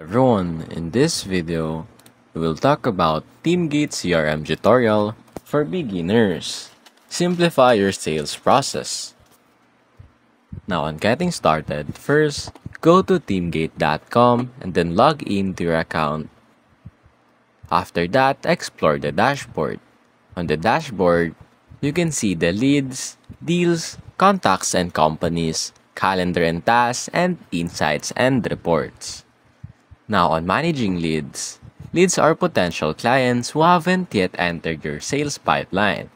Everyone, in this video, we will talk about TeamGate CRM tutorial for beginners. Simplify your sales process. Now on getting started, first, go to teamgate.com and then log in to your account. After that, explore the dashboard. On the dashboard, you can see the leads, deals, contacts and companies, calendar and tasks, and insights and reports. Now on managing leads, leads are potential clients who haven't yet entered your sales pipeline.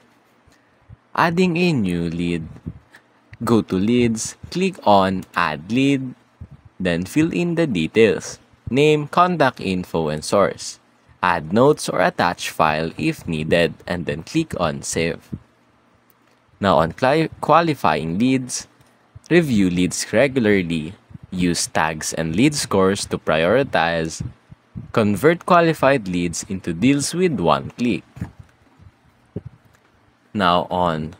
Adding a new lead, go to leads, click on add lead, then fill in the details, name, contact info, and source. Add notes or attach file if needed, and then click on save. Now on qualifying leads, review leads regularly. Use tags and lead scores to prioritize. Convert qualified leads into deals with one click. Now on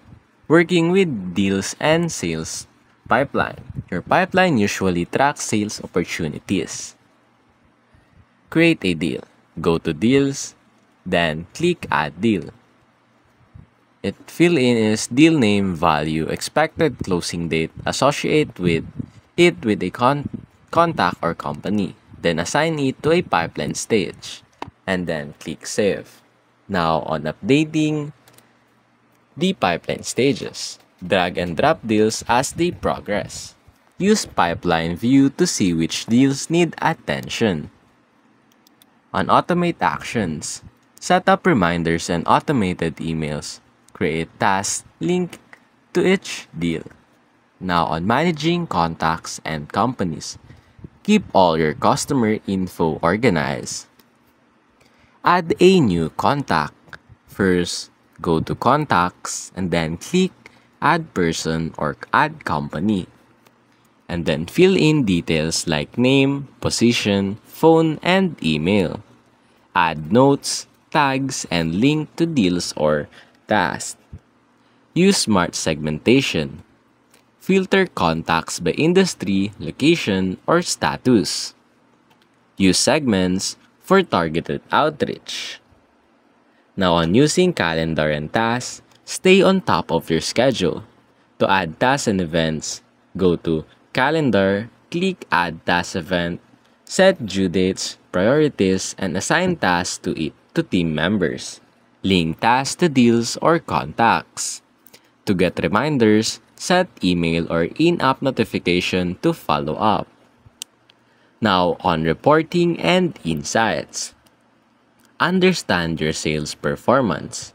working with deals and sales pipeline. Your pipeline usually tracks sales opportunities. Create a deal. Go to deals, then click add deal. Fill in is deal name, value, expected closing date, associate with it with a contact or company, then assign it to a pipeline stage, and then click save. Now on updating the pipeline stages, drag and drop deals as they progress. Use pipeline view to see which deals need attention. On automate actions, set up reminders and automated emails. Create tasks linked to each deal. Now on managing contacts and companies, keep all your customer info organized. Add a new contact. First, go to contacts and then click add person or add company. And then fill in details like name, position, phone, and email. Add notes, tags, and link to deals or tasks. Use smart segmentation. Filter contacts by industry, location, or status. Use segments for targeted outreach. Now on using calendar and tasks, stay on top of your schedule. To add tasks and events, go to calendar, click add task event, set due dates, priorities, and assign tasks to team members. Link tasks to deals or contacts. To get reminders, set email or in-app notification to follow up. Now on reporting and insights. Understand your sales performance.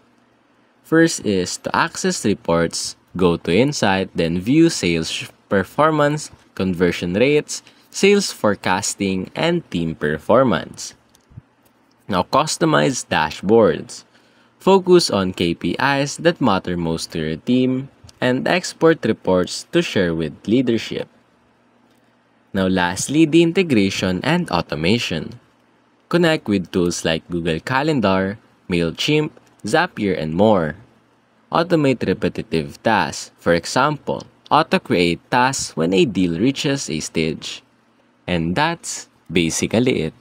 First is to access reports, go to Insight, then view sales performance, conversion rates, sales forecasting, and team performance. Now customize dashboards. Focus on KPIs that matter most to your team and export reports to share with leadership. Now lastly, the integration and automation. Connect with tools like Google Calendar, MailChimp, Zapier, and more. Automate repetitive tasks. For example, auto-create tasks when a deal reaches a stage. And that's basically it.